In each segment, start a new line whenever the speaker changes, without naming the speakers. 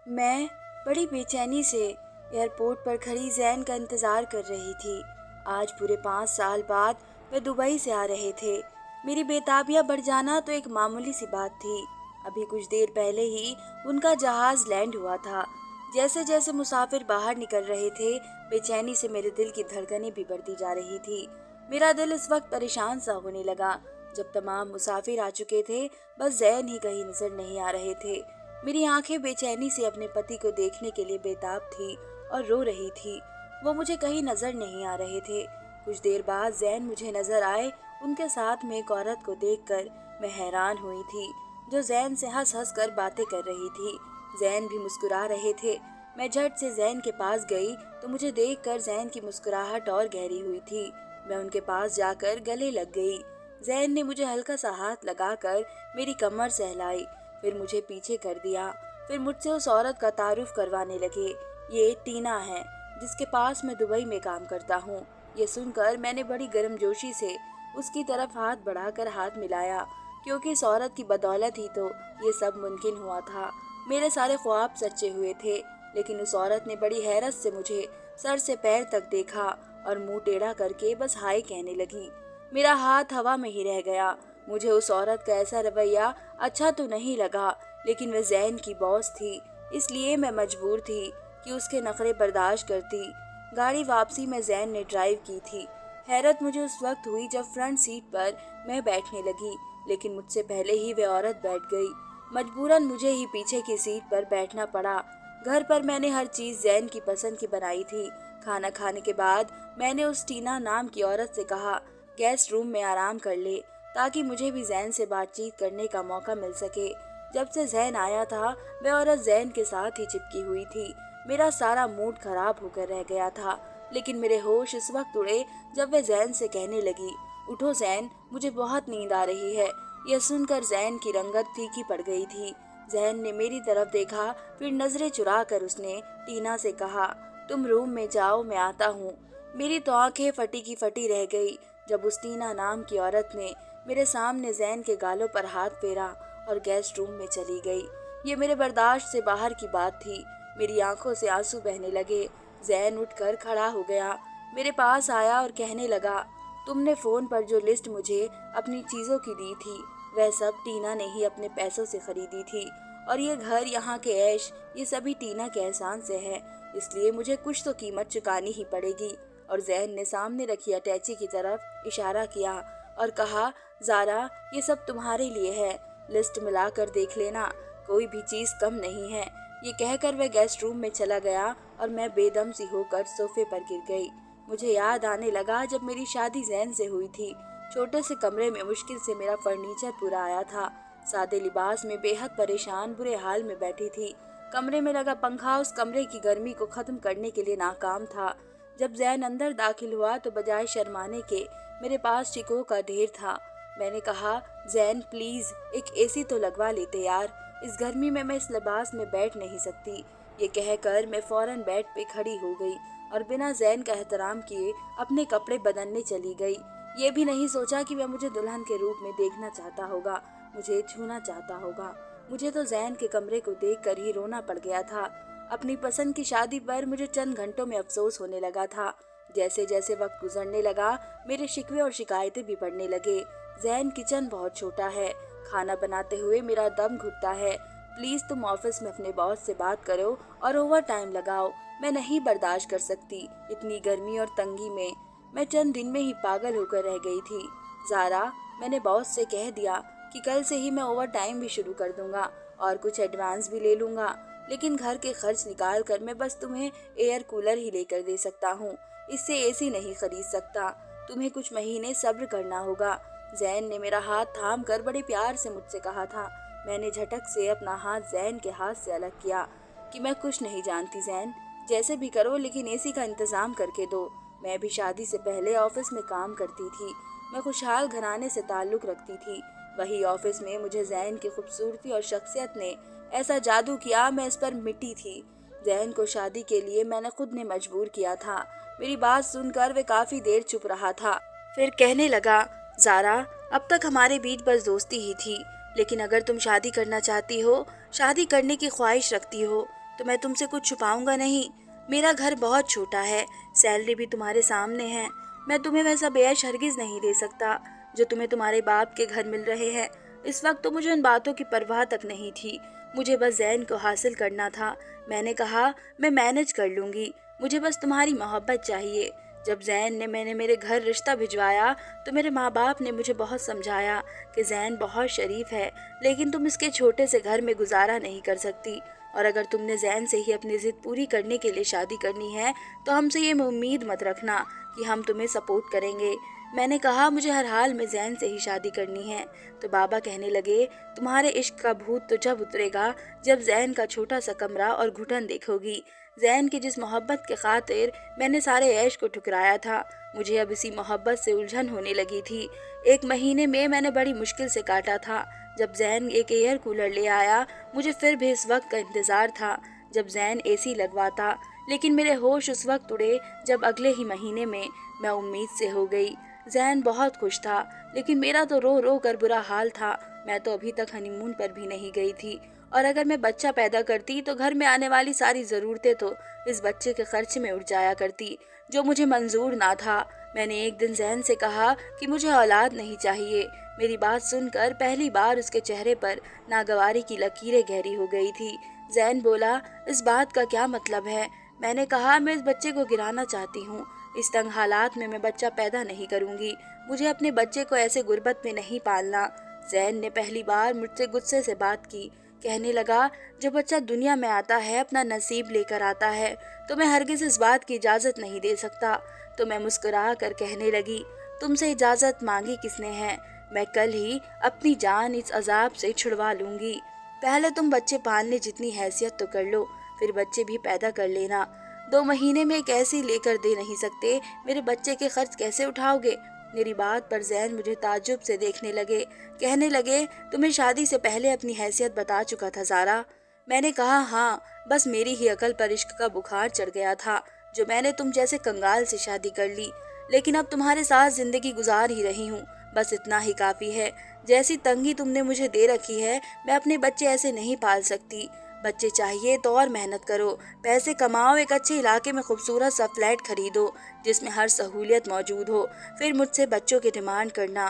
मैं बड़ी बेचैनी से एयरपोर्ट पर खड़ी जैन का इंतज़ार कर रही थी। आज पूरे 5 साल बाद वे दुबई से आ रहे थे। मेरी बेताबियां बढ़ जाना तो एक मामूली सी बात थी। अभी कुछ देर पहले ही उनका जहाज़ लैंड हुआ था। जैसे जैसे मुसाफिर बाहर निकल रहे थे, बेचैनी से मेरे दिल की धड़कनें भी बढ़ती जा रही थी। मेरा दिल इस वक्त परेशान सा होने लगा। जब तमाम मुसाफिर आ चुके थे, बस जैन ही कहीं नजर नहीं आ रहे थे। मेरी आंखें बेचैनी से अपने पति को देखने के लिए बेताब थी और रो रही थी। वो मुझे कहीं नजर नहीं आ रहे थे। कुछ देर बाद जैन मुझे नजर आए। उनके साथ में एक औरत को देखकर मैं हैरान हुई थी, जो जैन से हंस हंस कर बातें कर रही थी। जैन भी मुस्कुरा रहे थे। मैं झट से जैन के पास गई तो मुझे देखकर जैन की मुस्कुराहट और गहरी हुई थी। मैं उनके पास जाकर गले लग गई। जैन ने मुझे हल्का सा हाथ लगाकर मेरी कमर सहलाई, फिर मुझे पीछे कर दिया। फिर मुझसे उस औरत का तारुफ करवाने लगे। ये टीना है, जिसके पास मैं दुबई में काम करता हूँ। ये सुनकर मैंने बड़ी गर्मजोशी से उसकी तरफ हाथ बढ़ाकर हाथ मिलाया, क्योंकि इस औरत की बदौलत ही तो ये सब मुमकिन हुआ था। मेरे सारे ख्वाब सच्चे हुए थे। लेकिन उस औरत ने बड़ी हैरत से मुझे सर से पैर तक देखा और मुंह टेढ़ा करके बस हाय कहने लगी। मेरा हाथ हवा में ही रह गया। मुझे उस औरत का ऐसा रवैया अच्छा तो नहीं लगा, लेकिन वह जैन की बॉस थी, इसलिए मैं मजबूर थी कि उसके नखरे बर्दाश्त करती। गाड़ी वापसी में जैन ने ड्राइव की थी। हैरत मुझे उस वक्त हुई जब फ्रंट सीट पर मैं बैठने लगी, लेकिन मुझसे पहले ही वह औरत बैठ गई। मजबूरन मुझे ही पीछे की सीट पर बैठना पड़ा। घर पर मैंने हर चीज जैन की पसंद की बनाई थी। खाना खाने के बाद मैंने उस टीना नाम की औरत से कहा, गेस्ट रूम में आराम कर ले, ताकि मुझे भी जैन से बातचीत करने का मौका मिल सके। जब से जैन आया था, वह औरत जैन के साथ ही चिपकी हुई थी। मेरा सारा मूड खराब होकर रह गया था। लेकिन मेरे होश इस वक्त उड़े जब वह जैन से कहने लगी, उठो जैन, मुझे बहुत नींद आ रही है। यह सुनकर जैन की रंगत फीकी पड़ गई थी। जैन ने मेरी तरफ देखा, फिर नजरें चुरा कर उसने टीना से कहा, तुम रूम में जाओ, मैं आता हूँ। मेरी तो आंखें फटी की फटी रह गई जब उस टीना नाम की औरत ने मेरे सामने जैन के गालों पर हाथ फेरा और गेस्ट रूम में चली गई। ये मेरे बर्दाश्त से बाहर की बात थी। मेरी आंखों से आंसू बहने लगे। जैन उठकर खड़ा हो गया, मेरे पास आया और कहने लगा, तुमने फोन पर जो लिस्ट मुझे अपनी चीजों की दी थी, वह सब टीना ने ही अपने पैसों से खरीदी थी। और ये घर, यहाँ के ऐश, ये सभी टीना के एहसान से है, इसलिए मुझे कुछ तो कीमत चुकानी ही पड़ेगी। और जैन ने सामने रखी अटैची की तरफ इशारा किया और कहा, ज़ारा, ये सब तुम्हारे लिए है, लिस्ट मिलाकर देख लेना, कोई भी चीज़ कम नहीं है। ये कहकर वह गेस्ट रूम में चला गया और मैं बेदम सी होकर सोफे पर गिर गई। मुझे याद आने लगा जब मेरी शादी जैन से हुई थी। छोटे से कमरे में मुश्किल से मेरा फर्नीचर पूरा आया था। सादे लिबास में बेहद परेशान बुरे हाल में बैठी थी। कमरे में लगा पंखा उस कमरे की गर्मी को खत्म करने के लिए नाकाम था। जब जैन अंदर दाखिल हुआ तो बजाय शर्माने के मेरे पास चिको का ढेर था। मैंने कहा, जैन प्लीज एक एसी तो लगवा लेते यार, इस गर्मी में मैं इस लिबास में बैठ नहीं सकती। ये कहकर मैं फौरन बेड पे खड़ी हो गई और बिना जैन का एहतराम किए अपने कपड़े बदलने चली गई। ये भी नहीं सोचा कि वह मुझे दुल्हन के रूप में देखना चाहता होगा, मुझे छूना चाहता होगा। मुझे तो जैन के कमरे को देखकर ही रोना पड़ गया था। अपनी पसंद की शादी पर मुझे चंद घंटों में अफसोस होने लगा था। जैसे जैसे वक्त गुजरने लगा, मेरे शिकवे और शिकायतें भी बढ़ने लगे। जैन, किचन बहुत छोटा है, खाना बनाते हुए मेरा दम घुटता है। प्लीज तुम ऑफिस में अपने बॉस से बात करो और ओवर टाइम लगाओ, मैं नहीं बर्दाश्त कर सकती इतनी गर्मी और तंगी में। मैं चंद दिन में ही पागल होकर रह गई थी। ज़ारा, मैंने बॉस से कह दिया कि कल से ही मैं ओवर टाइम भी शुरू कर दूंगा और कुछ एडवांस भी ले लूंगा, लेकिन घर के खर्च निकाल कर मैं बस तुम्हें एयर कूलर ही लेकर दे सकता हूँ, इससे एसी नहीं खरीद सकता। तुम्हें कुछ महीने सब्र करना होगा। जैन ने मेरा हाथ थाम कर बड़े प्यार से मुझसे कहा था। मैंने झटक से अपना हाथ जैन के हाथ से अलग किया कि मैं कुछ नहीं जानती जैन, जैसे भी करो लेकिन एसी का इंतजाम करके दो। मैं भी शादी से पहले ऑफिस में काम करती थी। मैं खुशहाल घराने से ताल्लुक रखती थी। वही ऑफिस में मुझे जैन की खूबसूरती और शख्सियत ने ऐसा जादू किया, मैं इस पर मिटी थी। जैन को शादी के लिए मैंने खुद ने मजबूर किया था। मेरी बात सुनकर वे काफी देर चुप रहा था, फिर कहने लगा, ज़ारा, अब तक हमारे बीच बस दोस्ती ही थी, लेकिन अगर तुम शादी करना चाहती हो, शादी करने की ख्वाहिश रखती हो, तो मैं तुमसे कुछ छुपाऊंगा नहीं। मेरा घर बहुत छोटा है, सैलरी भी तुम्हारे सामने है। मैं तुम्हें वैसा बेऐश हरगिज नहीं दे सकता जो तुम्हें तुम्हारे बाप के घर मिल रहे हैं। इस वक्त तो मुझे उन बातों की परवाह तक नहीं थी। मुझे बस जैन को हासिल करना था। मैंने कहा मैं मैनेज कर लूंगी, मुझे बस तुम्हारी मोहब्बत चाहिए। जब जैन ने मैंने मेरे घर रिश्ता भिजवाया तो मेरे माँ बाप ने मुझे बहुत समझाया कि जैन बहुत शरीफ है, लेकिन तुम इसके छोटे से घर में गुजारा नहीं कर सकती, और अगर तुमने जैन से ही अपनी जिद पूरी करने के लिए शादी करनी है तो हमसे ये उम्मीद मत रखना कि हम तुम्हें सपोर्ट करेंगे। मैंने कहा मुझे हर हाल में जैन से ही शादी करनी है। तो बाबा कहने लगे तुम्हारे इश्क का भूत तो जब उतरेगा जब जैन का छोटा सा कमरा और घुटन देखोगी। जैन की जिस मोहब्बत के खातिर मैंने सारे ऐश को ठुकराया था, मुझे अब इसी मोहब्बत से उलझन होने लगी थी। 1 महीने में मैंने बड़ी मुश्किल से काटा था। जब जैन एक एयर कूलर ले आया, मुझे फिर भी इस वक्त का इंतजार था जब जैन एसी लगवाता, लेकिन मेरे होश उस वक्त उड़े जब अगले ही महीने में मैं उम्मीद से हो गई। जैन बहुत खुश था, लेकिन मेरा तो रो रो कर बुरा हाल था। मैं तो अभी तक हनीमून पर भी नहीं गई थी, और अगर मैं बच्चा पैदा करती तो घर में आने वाली सारी ज़रूरतें तो इस बच्चे के खर्च में उड़ जाया करती, जो मुझे मंजूर ना था। मैंने एक दिन जैन से कहा कि मुझे औलाद नहीं चाहिए। मेरी बात सुनकर पहली बार उसके चेहरे पर नागवारी की लकीरें गहरी हो गई थी। जैन बोला इस बात का क्या मतलब है? मैंने कहा मैं इस बच्चे को गिराना चाहती हूँ। इस तंग हालात में मैं बच्चा पैदा नहीं करूँगी। मुझे अपने बच्चे को ऐसे गुर्बत में नहीं पालना। जैन ने पहली बार मुझसे गुस्से से बात की। कहने लगा जो बच्चा दुनिया में आता है अपना नसीब लेकर आता है, तो मैं हरगिज इस बात की इजाज़त नहीं दे सकता। तो मैं मुस्कुरा कर कहने लगी तुमसे इजाज़त मांगी किसने है? मैं कल ही अपनी जान इस अजाब से छुड़वा लूंगी। पहले तुम बच्चे पालने जितनी हैसियत तो कर लो, फिर बच्चे भी पैदा कर लेना। 2 महीने में कैसे लेकर दे नहीं सकते, मेरे बच्चे के खर्च कैसे उठाओगे? मेरी बात पर जैन मुझे ताज्जुब से देखने लगे। कहने लगे तुम्हें शादी से पहले अपनी हैसियत बता चुका था ज़ारा? मैंने कहा हाँ, बस मेरी ही अकल पर इश्क का बुखार चढ़ गया था जो मैंने तुम जैसे कंगाल से शादी कर ली। लेकिन अब तुम्हारे साथ जिंदगी गुजार ही रही हूँ, बस इतना ही काफ़ी है। जैसी तंगी तुमने मुझे दे रखी है, मैं अपने बच्चे ऐसे नहीं पाल सकती। बच्चे चाहिए तो और मेहनत करो, पैसे कमाओ, एक अच्छे इलाके में खूबसूरत सा फ्लैट खरीदो जिसमें हर सहूलियत मौजूद हो, फिर मुझसे बच्चों की डिमांड करना।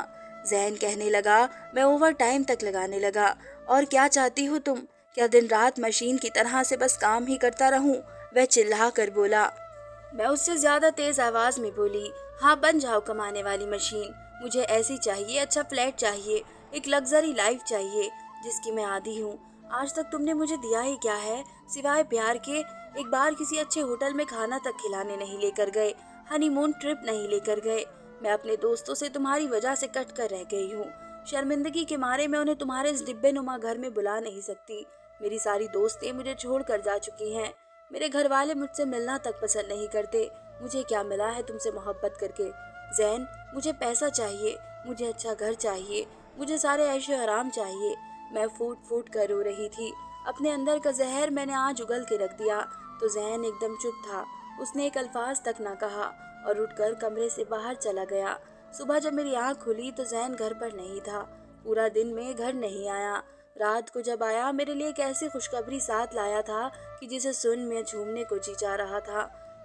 जैन कहने लगा। मैं ओवर टाइम तक लगाने लगा। और क्या चाहती हो तुम? क्या दिन रात मशीन की तरह से बस काम ही करता रहूं? वह चिल्ला कर बोला। मैं उससे ज्यादा तेज आवाज में बोली, हाँ बन जाओ कमाने वाली मशीन। मुझे ऐसी चाहिए, अच्छा फ्लैट चाहिए, एक लग्जरी लाइफ चाहिए जिसकी मैं आदी हूँ। आज तक तुमने मुझे दिया ही क्या है सिवाय प्यार के? एक बार किसी अच्छे होटल में खाना तक खिलाने नहीं लेकर गए, हनीमून ट्रिप नहीं लेकर गए। मैं अपने दोस्तों से तुम्हारी वजह से कट कर रह गई हूँ। शर्मिंदगी के मारे मैं उन्हें तुम्हारे इस डिब्बे नुमा घर में बुला नहीं सकती। मेरी सारी दोस्तें मुझे छोड़ कर जा चुकी हैं। मेरे घर वाले मुझसे मिलना तक पसंद नहीं करते। मुझे क्या मिला है तुमसे मोहब्बत करके? जैन, मुझे पैसा चाहिए, मुझे अच्छा घर चाहिए, मुझे सारे ऐशो आराम चाहिए। मैं फूट फूट कर रो रही थी। अपने अंदर का जहर मैंने आज उगल के रख दिया। तो जैन एकदम चुप था। उसने एक अल्फाज तक ना कहा और उठकर कमरे से बाहर चला गया। सुबह जब मेरी आंख खुली तो जैन घर पर नहीं था। पूरा दिन में घर नहीं आया। रात को जब आया मेरे लिए एक ऐसी खुशखबरी साथ लाया था कि जिसे सुन मैं झूमने को जी जा रहा था।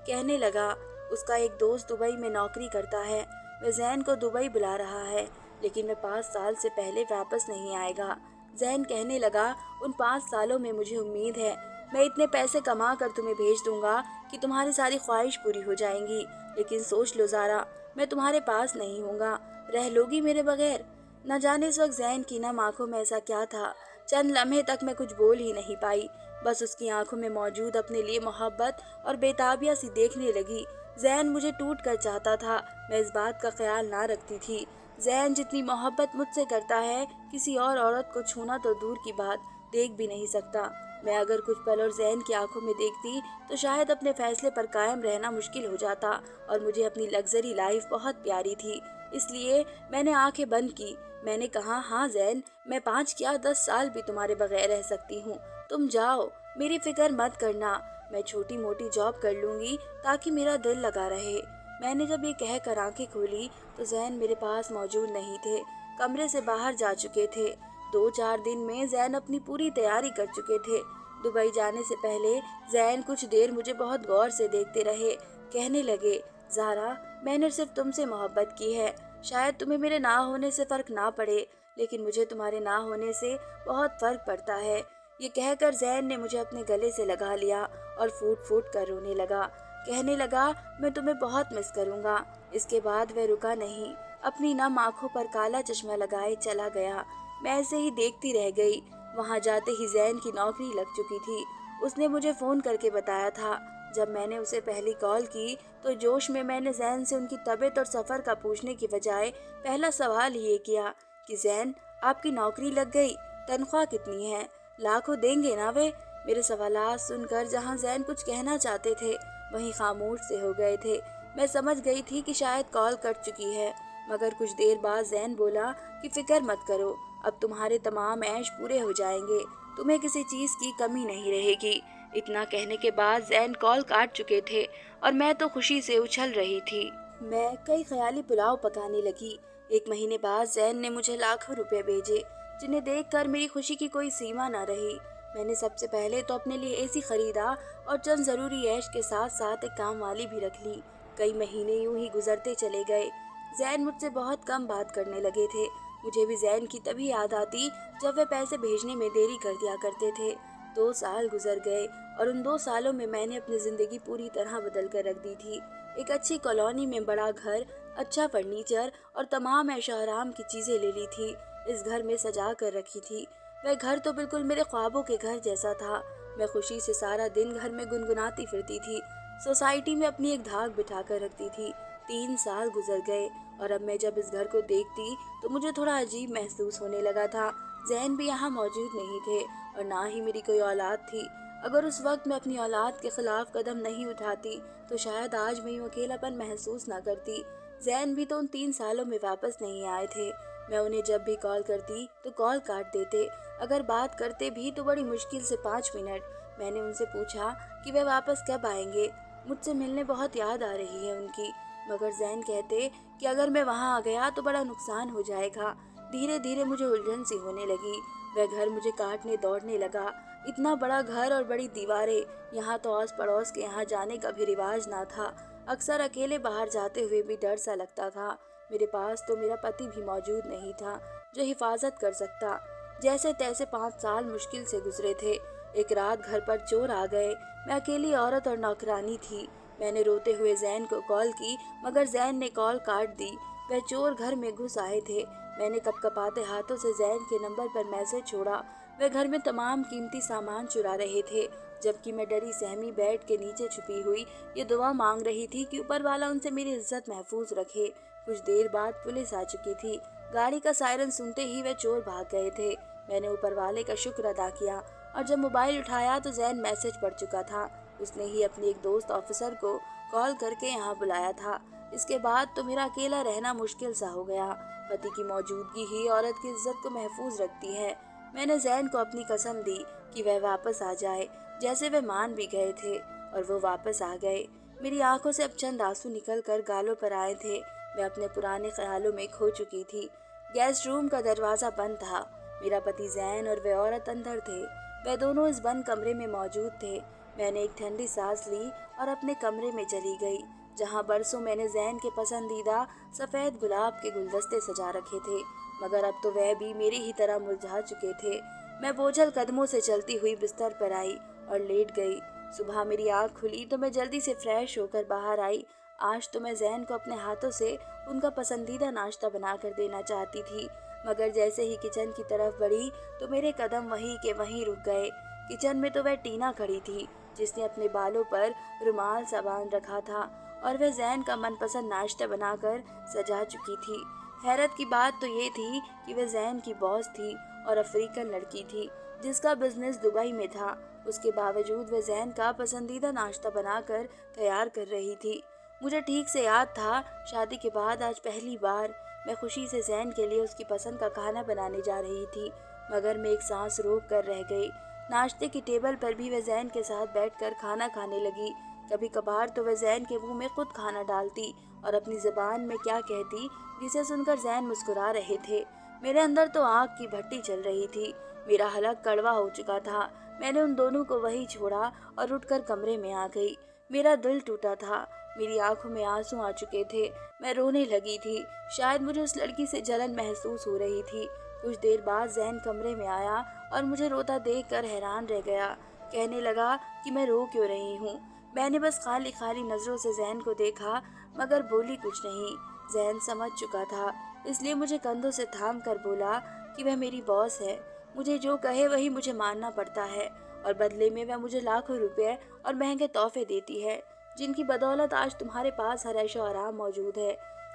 कहने लगा उसका एक दोस्त दुबई में नौकरी करता है, वह जैन को दुबई बुला रहा है, लेकिन वह 5 साल से पहले वापस नहीं आएगा। जैन कहने लगा उन 5 सालों में मुझे उम्मीद है मैं इतने पैसे कमा कर तुम्हें भेज दूंगा कि तुम्हारी सारी ख्वाहिश पूरी हो जाएंगी। लेकिन सोच लो ज़ारा, मैं तुम्हारे पास नहीं हूँगा, रह लोगी मेरे बगैर? न जाने इस वक्त जैन की नम आंखों में ऐसा क्या था। चंद लम्हे तक मैं कुछ बोल ही नहीं पाई, बस उसकी आंखों में मौजूद अपने लिए मोहब्बत और बेताबिया सी देखने लगी। जैन मुझे टूट कर चाहता था, मैं इस बात का ख्याल ना रखती थी। जैन जितनी मोहब्बत मुझसे करता है, किसी और औरत को छूना तो दूर की बात, देख भी नहीं सकता। मैं अगर कुछ पल और जैन की आंखों में देखती तो शायद अपने फैसले पर कायम रहना मुश्किल हो जाता। और मुझे अपनी लग्जरी लाइफ बहुत प्यारी थी, इसलिए मैंने आंखें बंद की। मैंने कहा हाँ जैन, मैं 5 क्या 10 साल भी तुम्हारे बगैर रह सकती हूँ। तुम जाओ, मेरी फिक्र मत करना, मैं छोटी मोटी जॉब कर लूँगी ताकि मेरा दिल लगा रहे। मैंने जब ये कहकर आंखें खोली तो जैन मेरे पास मौजूद नहीं थे, कमरे से बाहर जा चुके थे। 2-4 दिन में जैन अपनी पूरी तैयारी कर चुके थे। दुबई जाने से पहले जैन कुछ देर मुझे बहुत गौर से देखते रहे। कहने लगे, ज़ारा, मैंने सिर्फ तुमसे मोहब्बत की है। शायद तुम्हें मेरे ना होने से फ़र्क ना पड़े, लेकिन मुझे तुम्हारे ना होने से बहुत फ़र्क पड़ता है। ये कहकर जैन ने मुझे अपने गले से लगा लिया और फूट फूट कर रोने लगा। कहने लगा, मैं तुम्हें बहुत मिस करूँगा। इसके बाद वह रुका नहीं, अपनी नम आंखों पर काला चश्मा लगाए चला गया। मैं ऐसे ही देखती रह गई। वहाँ जाते ही जैन की नौकरी लग चुकी थी। उसने मुझे फ़ोन करके बताया था। जब मैंने उसे पहली कॉल की तो जोश में मैंने जैन से उनकी तबीयत और सफ़र का पूछने की बजाय पहला सवाल ये किया कि जैन, आपकी नौकरी लग गई, तनख्वाह कितनी है, लाखों देंगे ना वे? मेरे सवालात सुनकर जहाँ जैन कुछ कहना चाहते थे वहीं खामोश से हो गए थे। मैं समझ गई थी कि शायद कॉल कट चुकी है, मगर कुछ देर बाद जैन बोला कि फिक्र मत करो, अब तुम्हारे तमाम ऐश पूरे हो जाएंगे, तुम्हें किसी चीज़ की कमी नहीं रहेगी। इतना कहने के बाद जैन कॉल काट चुके थे और मैं तो खुशी से उछल रही थी। मैं कई ख्याली पुलाव पकाने लगी। 1 महीने बाद जैन ने मुझे लाखों रुपए भेजे, जिन्हें देखकर मेरी खुशी की कोई सीमा न रही। मैंने सबसे पहले तो अपने लिए एसी खरीदा और चंद ज़रूरी ऐश के साथ साथ एक काम वाली भी रख ली। कई महीने यूं ही गुजरते चले गए। जैन मुझसे बहुत कम बात करने लगे थे। मुझे भी जैन की तभी याद आती जब वे पैसे भेजने में देरी कर दिया करते थे। 2 साल गुजर गए और उन 2 सालों में मैंने अपनी ज़िंदगी पूरी तरह बदल कर रख दी थी। एक अच्छी कॉलोनी में बड़ा घर, अच्छा फर्नीचर और तमाम ऐशो आराम की चीज़ें ले ली थी। इस घर में सजा कर रखी थी। वह घर तो बिल्कुल मेरे ख्वाबों के घर जैसा था। मैं खुशी से सारा दिन घर में गुनगुनाती फिरती थी। सोसाइटी में अपनी एक धाक बिठा कर रखती थी। 3 साल गुजर गए और अब मैं जब इस घर को देखती तो मुझे थोड़ा अजीब महसूस होने लगा था। जैन भी यहाँ मौजूद नहीं थे और ना ही मेरी कोई औलाद थी। अगर उस वक्त मैं अपनी औलाद के खिलाफ कदम नहीं उठाती तो शायद आज मैं यूँ अकेलापन महसूस ना करती। जैन भी तो उन 3 सालों में वापस नहीं आए थे। मैं उन्हें जब भी कॉल करती तो कॉल काट देते। अगर बात करते भी तो बड़ी मुश्किल से 5 मिनट। मैंने उनसे पूछा कि वे वापस कब आएंगे, मुझसे मिलने बहुत याद आ रही है उनकी। मगर जैन कहते कि अगर मैं वहाँ आ गया तो बड़ा नुकसान हो जाएगा। धीरे धीरे मुझे उलझन सी होने लगी। वह घर मुझे काटने दौड़ने लगा। इतना बड़ा घर और बड़ी दीवारें, यहाँ तो आस पड़ोस के यहाँ जाने का भी रिवाज ना था। अक्सर अकेले बाहर जाते हुए भी डर सा लगता था। मेरे पास तो मेरा पति भी मौजूद नहीं था जो हिफाजत कर सकता। जैसे तैसे 5 साल मुश्किल से गुजरे थे। एक रात घर पर चोर आ गए। मैं अकेली औरत और नौकरानी थी। मैंने रोते हुए जैन को कॉल की, मगर जैन ने कॉल काट दी। वह चोर घर में घुस आए थे। मैंने कपकपाते हाथों से जैन के नंबर पर मैसेज छोड़ा। वह घर में तमाम कीमती सामान चुरा रहे थे, जबकि मैं डरी सहमी बेड के नीचे छुपी हुई ये दुआ मांग रही थी कि ऊपर वाला उनसे मेरी इज्जत महफूज रखे। कुछ देर बाद पुलिस आ चुकी थी। गाड़ी का सायरन सुनते ही वे चोर भाग गए थे। मैंने ऊपर वाले का शुक्र अदा किया और जब मोबाइल उठाया तो जैन मैसेज पढ़ चुका था। उसने ही अपने एक दोस्त ऑफिसर को कॉल करके यहाँ बुलाया था। इसके बाद तो मेरा अकेला रहना मुश्किल सा हो गया। पति की मौजूदगी ही औरत की इज्जत को महफूज रखती है। मैंने जैन को अपनी कसम दी कि वह वापस आ जाए, जैसे वे मान भी गए थे और वो वापस आ गए। मेरी आंखों से अब चंद आंसू निकल कर गालों पर आए थे। मैं अपने पुराने ख्यालों में खो चुकी थी। गेस्ट रूम का दरवाज़ा बंद था। मेरा पति जैन और वे औरत अंदर थे। वे दोनों इस बंद कमरे में मौजूद थे। मैंने एक ठंडी सांस ली और अपने कमरे में चली गई, जहाँ बरसों मैंने जैन के पसंदीदा सफ़ेद गुलाब के गुलदस्ते सजा रखे थे, मगर अब तो वह भी मेरी ही तरह मुरझा चुके थे। मैं बोझल कदमों से चलती हुई बिस्तर पर आई और लेट गई। सुबह मेरी आँख खुली तो मैं जल्दी से फ्रेश होकर बाहर आई। आज तो मैं जैन को अपने हाथों से उनका पसंदीदा नाश्ता बनाकर देना चाहती थी, मगर जैसे ही किचन की तरफ बढ़ी तो मेरे कदम वहीं के वहीं रुक गए। किचन में तो वह टीना खड़ी थी, जिसने अपने बालों पर रुमाल सा बांध रखा था और वह जैन का मनपसंद नाश्ता बनाकर सजा चुकी थी। हैरत की बात तो ये थी कि वह जैन की बॉस थी और अफ्रीकन लड़की थी जिसका बिजनेस दुबई में था। उसके बावजूद वह जैन का पसंदीदा नाश्ता बनाकर तैयार कर रही थी। मुझे ठीक से याद था, शादी के बाद आज पहली बार मैं खुशी से जैन के लिए उसकी पसंद का खाना बनाने जा रही थी, मगर मैं एक सांस रोक कर रह गई। नाश्ते की टेबल पर भी वह जैन के साथ बैठकर खाना खाने लगी। कभी कभार तो वह जैन के मुंह में खुद खाना डालती और अपनी ज़बान में क्या कहती, जिसे सुनकर जैन मुस्कुरा रहे थे। मेरे अंदर तो आग की भट्टी चल रही थी। मेरा हलक कड़वा हो चुका था। मैंने उन दोनों को वहीं छोड़ा और उठकर कमरे में आ गई। मेरा दिल टूटा था, मेरी आंखों में आंसू आ चुके थे। मैं रोने लगी थी। शायद मुझे उस लड़की से जलन महसूस हो रही थी। कुछ देर बाद जैन कमरे में आया और मुझे रोता देखकर हैरान रह गया। कहने लगा कि मैं रो क्यों रही हूँ। मैंने बस खाली खाली नजरों से जैन को देखा, मगर बोली कुछ नहीं। जैन समझ चुका था, इसलिए मुझे कंधों से थाम कर बोला कि वह मेरी बॉस है, मुझे जो कहे वही मुझे मानना पड़ता है, और बदले में वह मुझे लाखों रुपए और महंगे तोहफे देती है, जिनकी बदौलत आज तुम्हारे पास हर ऐशो आराम मौजूद है।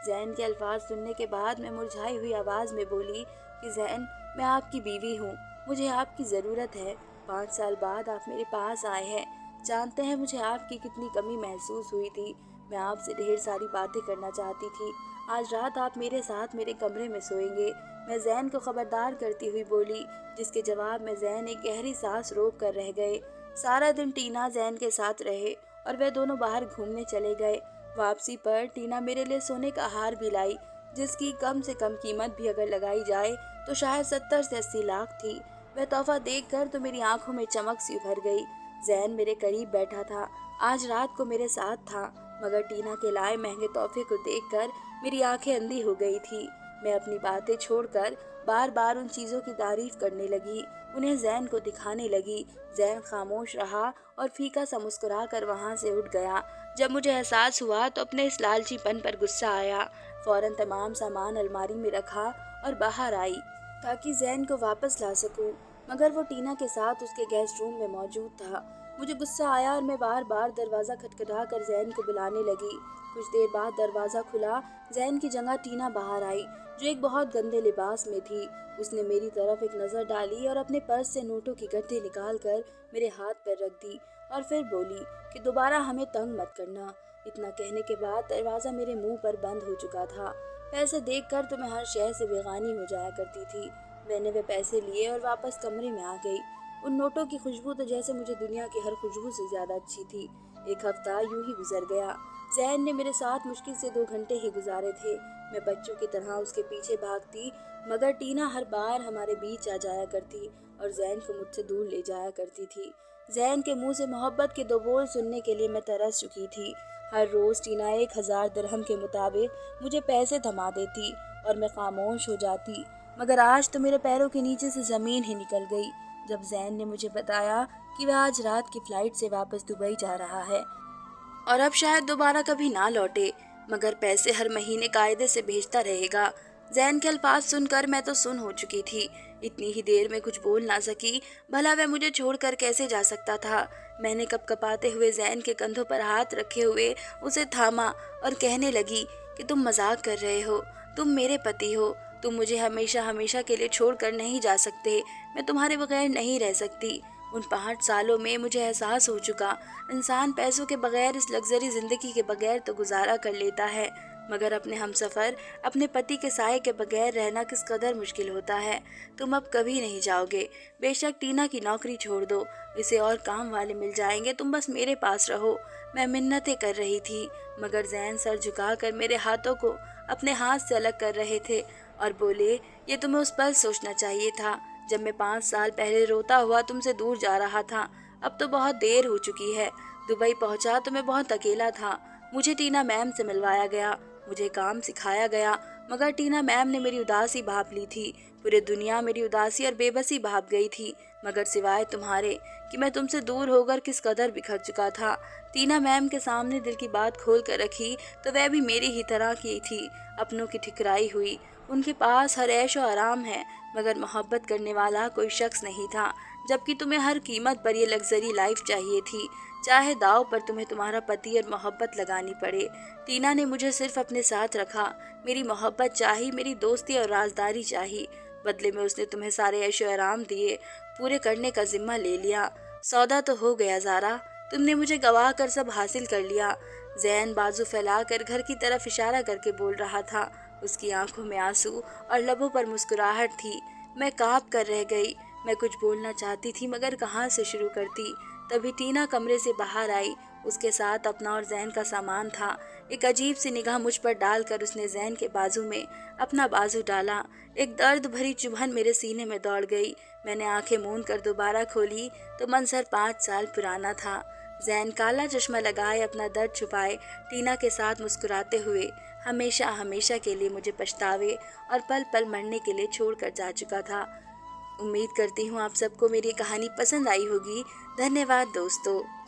जैन के अल्फाज सुनने के बाद मैं मुरझाई हुई आवाज में बोली कि जैन, मैं आपकी बीवी हूँ, मुझे आपकी ज़रूरत है। 5 साल बाद आप मेरे पास आए हैं। जानते हैं मुझे आपकी कितनी कमी महसूस हुई थी। मैं आपसे ढेर सारी बातें करना चाहती थी। आज रात आप मेरे साथ मेरे कमरे में सोएंगे, मैं जैन को खबरदार करती हुई बोली, जिसके जवाब में जैन एक गहरी सांस रोक कर रह गए। सारा दिन टीना जैन के साथ रहे और वे दोनों बाहर घूमने चले गए। वापसी पर टीना मेरे लिए सोने का हार भी लाई, जिसकी कम से कम कीमत भी अगर लगाई जाए तो शायद 70 से 80 लाख थी। वह तोहफा देखकर तो मेरी आंखों में चमक सी उभर गई। जैन मेरे करीब बैठा था, आज रात को मेरे साथ था, मगर टीना के लाए महंगे तोहफे को देखकर मेरी आंखें अंधी हो गई थी। मैं अपनी बातें छोड़कर बार बार उन चीज़ों की तारीफ करने लगी, उन्हें जैन को दिखाने लगी। जैन खामोश रहा और फीका सा मुस्कुरा कर वहाँ से उठ गया। जब मुझे एहसास हुआ तो अपने इस लालचीपन पर गुस्सा आया। फौरन तमाम सामान अलमारी में रखा और बाहर आई ताकि जैन को वापस ला सकूं, मगर वो टीना के साथ उसके गेस्ट रूम में मौजूद था। मुझे गुस्सा आया और मैं बार बार दरवाज़ा खटखटा कर जैन को बुलाने लगी। कुछ देर बाद दरवाज़ा खुला। जैन की जगह टीना बाहर आई, जो एक बहुत गंदे लिबास में थी। उसने मेरी तरफ एक नज़र डाली और अपने पर्स से नोटों की गड्ढी निकालकर मेरे हाथ पर रख दी और फिर बोली कि दोबारा हमें तंग मत करना। इतना कहने के बाद दरवाज़ा मेरे मुंह पर बंद हो चुका था। पैसे देखकर तो मैं हर शय से बेगानी हो जाया करती थी। मैंने वे पैसे लिए और वापस कमरे में आ गई। उन नोटों की खुशबू तो जैसे मुझे दुनिया की हर खुशबू से ज़्यादा अच्छी थी। एक हफ्ता यूं ही गुजर गया। जैन ने मेरे साथ मुश्किल से 2 घंटे ही गुजारे थे। मैं बच्चों की तरह उसके पीछे भागती, मगर टीना हर बार हमारे बीच आ जाया करती और जैन को मुझसे दूर ले जाया करती थी। जैन के मुंह से मोहब्बत के 2 बोल सुनने के लिए मैं तरस चुकी थी। हर रोज़ टीना 1000 दिरहम के मुताबिक मुझे पैसे थमा देती और मैं खामोश हो जाती, मगर आज तो मेरे पैरों के नीचे से ज़मीन ही निकल गई जब जैन ने मुझे बताया कि वह आज रात की फ़्लाइट से वापस दुबई जा रहा है और अब शायद दोबारा कभी ना लौटे, मगर पैसे हर महीने कायदे से भेजता रहेगा। जैन के अल्फाज सुनकर मैं तो सुन हो चुकी थी। इतनी ही देर में कुछ बोल ना सकी। भला वह मुझे छोड़कर कैसे जा सकता था। मैंने कपकपाते हुए जैन के कंधों पर हाथ रखे हुए उसे थामा और कहने लगी कि तुम मजाक कर रहे हो, तुम मेरे पति हो, तुम मुझे हमेशा हमेशा के लिए छोड़कर नहीं जा सकते। मैं तुम्हारे बगैर नहीं रह सकती। उन 5 सालों में मुझे एहसास हो चुका, इंसान पैसों के बगैर, इस लग्जरी जिंदगी के बगैर तो गुजारा कर लेता है, मगर अपने हमसफर, अपने पति के साए के बगैर रहना किस कदर मुश्किल होता है। तुम अब कभी नहीं जाओगे। बेशक टीना की नौकरी छोड़ दो, इसे और काम वाले मिल जाएंगे, तुम बस मेरे पास रहो। मैं मिन्नतें कर रही थी, मगर जैन सर झुकाकर मेरे हाथों को अपने हाथ से अलग कर रहे थे और बोले, ये तुम्हें उस पल सोचना चाहिए था जब मैं 5 साल पहले रोता हुआ तुमसे दूर जा रहा था। अब तो बहुत देर हो चुकी है। दुबई पहुंचा तो मैं बहुत अकेला था। मुझे टीना मैम से मिलवाया गया, मुझे काम सिखाया गया, मगर टीना मैम ने मेरी उदासी भाप ली थी। पूरी दुनिया मेरी उदासी और बेबसी भाप गई थी, मगर सिवाय तुम्हारे कि मैं तुमसे दूर होकर किस कदर बिखर चुका था। टीना मैम के सामने दिल की बात खोल कर रखी तो वह भी मेरी ही तरह की थी, अपनों की ठिकराई हुई। उनके पास हर ऐशो आराम है, मगर मोहब्बत करने वाला कोई शख्स नहीं था, जबकि तुम्हें हर कीमत पर ये लग्जरी लाइफ चाहिए थी, चाहे दाव पर तुम्हें तुम्हारा पति और मोहब्बत लगानी पड़े। टीना ने मुझे सिर्फ अपने साथ रखा, मेरी मोहब्बत चाही, मेरी दोस्ती और राजदारी चाही। बदले में उसने तुम्हें सारे ऐशो आराम दिए, पूरे करने का जिम्मा ले लिया। सौदा तो हो गया ज़ारा, तुमने मुझे गवाह कर सब हासिल कर लिया। जैन बाजू फैलाकर घर की तरफ इशारा करके बोल रहा था। उसकी आंखों में आंसू और लबों पर मुस्कुराहट थी। मैं कांप कर रह गई। मैं कुछ बोलना चाहती थी, मगर कहाँ से शुरू करती। तभी टीना कमरे से बाहर आई। उसके साथ अपना और जैन का सामान था। एक अजीब सी निगाह मुझ पर डालकर उसने जैन के बाजू में अपना बाजू डाला। एक दर्द भरी चुभन मेरे सीने में दौड़ गई। मैंने आंखें मूंद कर दोबारा खोली तो मंजर 5 साल पुराना था। जैन काला चश्मा लगाए, अपना दर्द छुपाए, टीना के साथ मुस्कुराते हुए हमेशा हमेशा के लिए मुझे पछतावे और पल पल मरने के लिए छोड़कर जा चुका था। उम्मीद करती हूँ आप सबको मेरी कहानी पसंद आई होगी। धन्यवाद दोस्तों।